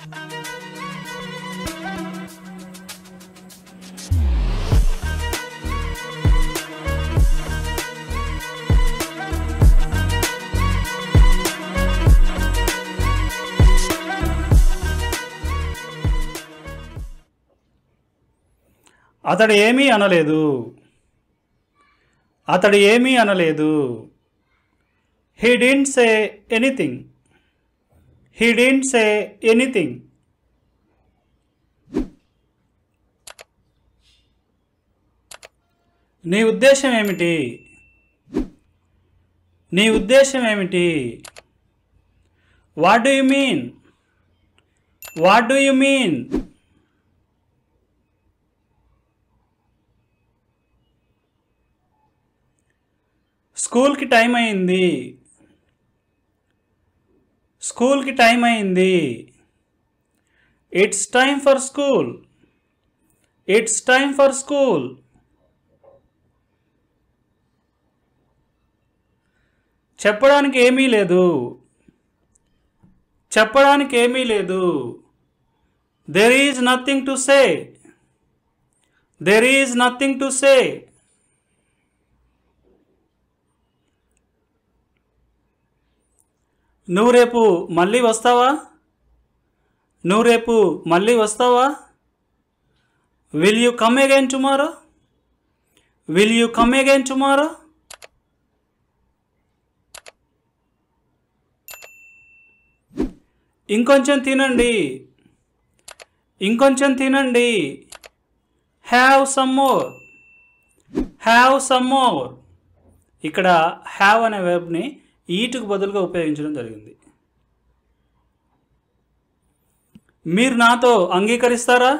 అతడు ఏమీ అనలేదు. అతడు ఏమీ అనలేదు. He didn't say anything. He didn't say anything. నీ ఉద్దేశం ఏమిటి? నీ ఉద్దేశం ఏమిటి? What do you mean? What do you mean? స్కూల్కి టైం అయింది. స్కూల్కి టైం అయింది. It's time for school. It's time for school. చెప్పడానికి ఏమీ లేదు. చెప్పడానికి ఏమీ లేదు. There is nothing to say. There is nothing to say. నువ్వు రేపు మళ్ళీ వస్తావా? నువ్వు రేపు మళ్ళీ వస్తావా? Will you come again tomorrow? Will you come again tomorrow? ఇంకొంచెం తినండి. ఇంకొంచెం తినండి. Have some more. Have some more. ఇక్కడ హ్యావ్ అనే వెర్బ్ని ఈటుకు బదులుగా ఉపయోగించడం జరిగింది. మీరు నాతో అంగీకరిస్తారా?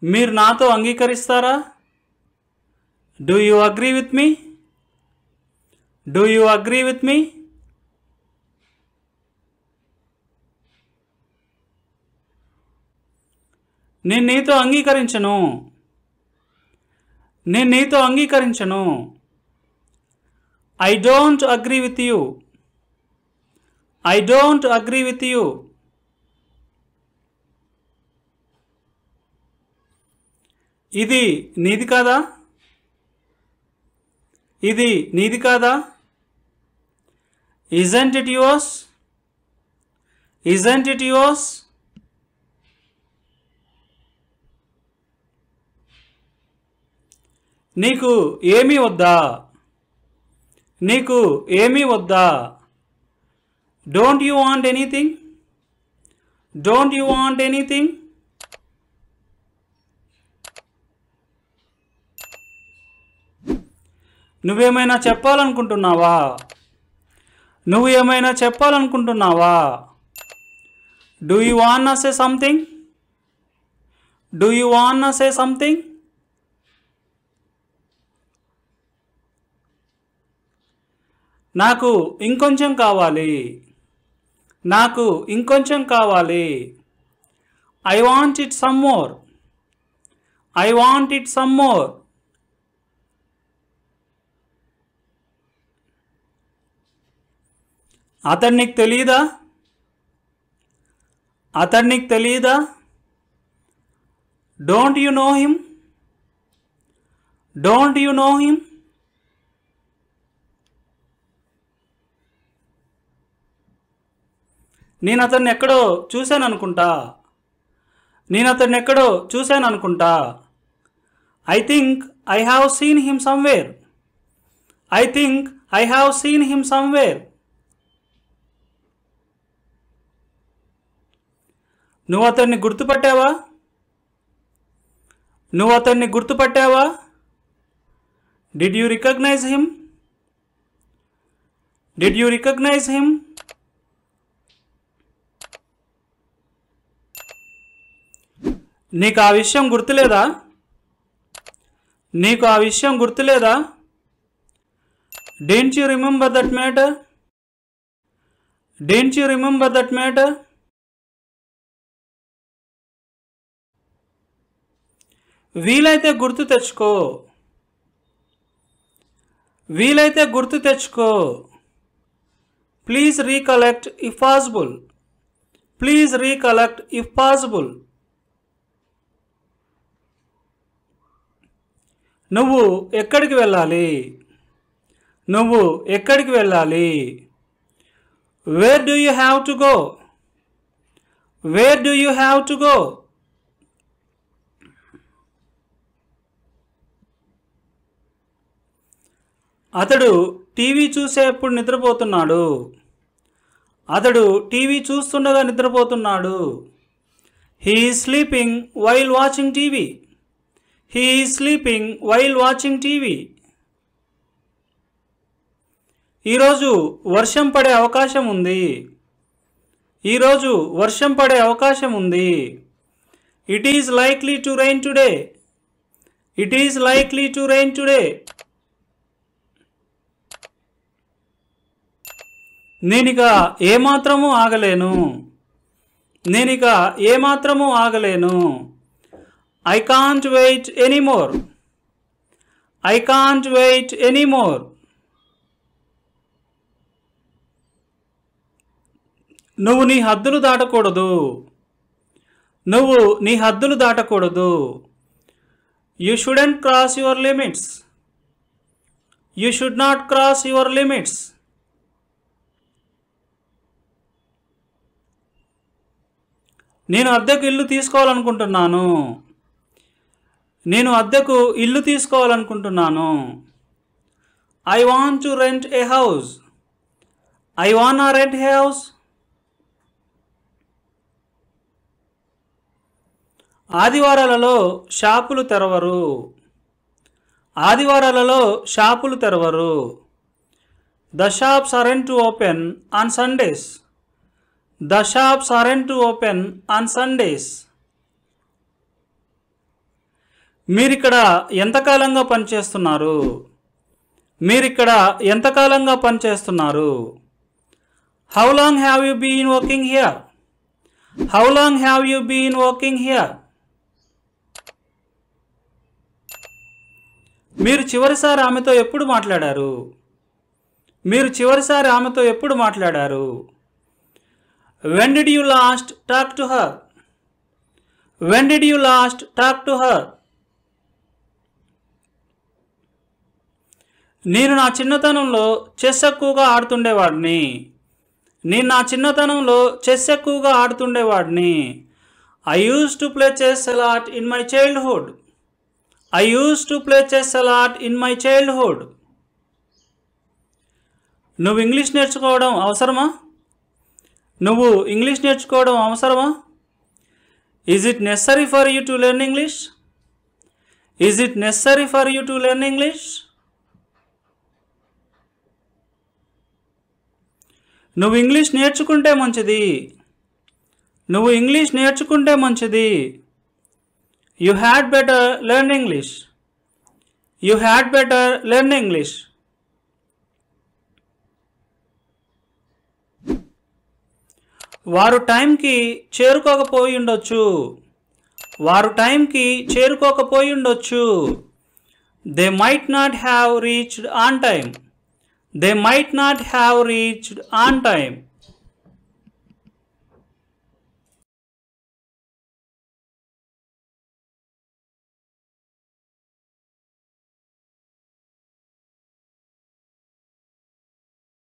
మీరు నాతో అంగీకరిస్తారా? Do you agree with me? Do you agree with me? నేను నీతో అంగీకరించను. నేను నీతో అంగీకరించను. I don't agree with you. I don't agree with you. ఇది నీది కాదా? ఇది నీది కాదా? Isn't it yours? Isn't it yours? నీకు ఏమీ వద్దా? నీకు ఏమీ వద్దా? Don't you want anything? Don't you want anything? నువ్వేమైనా చెప్పాలనుకుంటున్నావా? నువ్వు ఏమైనా చెప్పాలనుకుంటున్నావా? Do you want say something? Do you want say something? నాకు ఇంకొంచెం కావాలి. నాకు ఇంకొంచెం కావాలి. I want it some more. I want it some more. అతడు నీకు తెలియదా? అతడు నీకు తెలియదా? Don't you know him? Don't you know him? నేను అతన్ని ఎక్కడో చూశాను అనుకుంటా. నేను అతన్ని ఎక్కడో చూశాను అనుకుంటా. I think I have seen him somewhere. I think I have seen him somewhere. నువ్వు అతన్ని గుర్తుపట్టావా? నువ్వు అతన్ని గుర్తుపట్టావా? Did you recognize him? Did you recognize him? నీకు ఆ విషయం గుర్తులేదా? నీకు ఆ విషయం గుర్తులేదా? Don't you remember that matter? Don't you remember that matter? వీలైతే గుర్తు తెచ్చుకో. వీలైతే గుర్తు తెచ్చుకో. Please recollect if possible. Please recollect if possible. నువ్వు ఎక్కడికి వెళ్ళాలి? నువ్వు ఎక్కడికి వెళ్ళాలి? Where do you have to go? Where do you have to go? అతడు టీవీ చూసేప్పుడు నిద్రపోతున్నాడు. అతడు టీవీ చూస్తుండగా నిద్రపోతున్నాడు. He is sleeping while watching TV. He is sleeping while watching TV. ఈరోజు వర్షం పడే అవకాశం ఉంది. ఈరోజు వర్షం పడే అవకాశం ఉంది. It is likely to rain today. It is likely to rain today. నేనిక ఏమాత్రము ఆగలేను. నేనిక ఏమాత్రము ఆగలేను. I can't wait anymore. I can't wait anymore. నువ్వు నీ హద్దులు దాటకూడదు. నువ్వు నీ హద్దులు దాటకూడదు. You shouldn't cross your limits. You should not cross your limits. నేను అద్దెకు ఇల్లు తీసుకోవాలనుకుంటున్నాను. నేను అద్దెకు ఇల్లు తీసుకోవాలనుకుంటున్నాను. I want to rent a house. I want rent a house. ఆదివారాలలో షాపులు తెరవరు. ఆదివారాలలో షాపులు తెరవరు. The shops aren't to open on Sundays. The shops aren't to open on Sundays. మీరిక్కడ ఎంతకాలంగా పనిచేస్తున్నారు? మీరిక్కడ ఎంతకాలంగా పనిచేస్తున్నారు? How long have you been working here? How long have you been working here? మీరు చివరిసారి ఆమెతో ఎప్పుడు మాట్లాడారు? మీరు చివరిసారి ఆమెతో ఎప్పుడు మాట్లాడారు? When did you last talk to her? When did you last talk to her? నేను నా చిన్నతనంలో చెస్ ఎక్కువగా ఆడుతుండేవాడిని. నేను నా చిన్నతనంలో చెస్ ఎక్కువగా ఆడుతుండేవాడిని. I used to play chess a lot in my childhood. I used to play chess a lot in my childhood. నువ్వు English నేర్చుకోవడం అవసరమా? నువ్వు ఇంగ్లీష్ నేర్చుకోవడం అవసరమా? Is it necessary for you to learn English? Is it necessary for you to learn English? నువ్వు English నేర్చుకుంటే మంచిది. నువ్వు ఇంగ్లీష్ నేర్చుకుంటే మంచిది. You had better learn English. You had better learn English. వారు టైంకి చేరుకోకపోయి ఉండొచ్చు. వారు టైంకి చేరుకోకపోయి ఉండొచ్చు. They might not have reached on time. They might not have reached on time.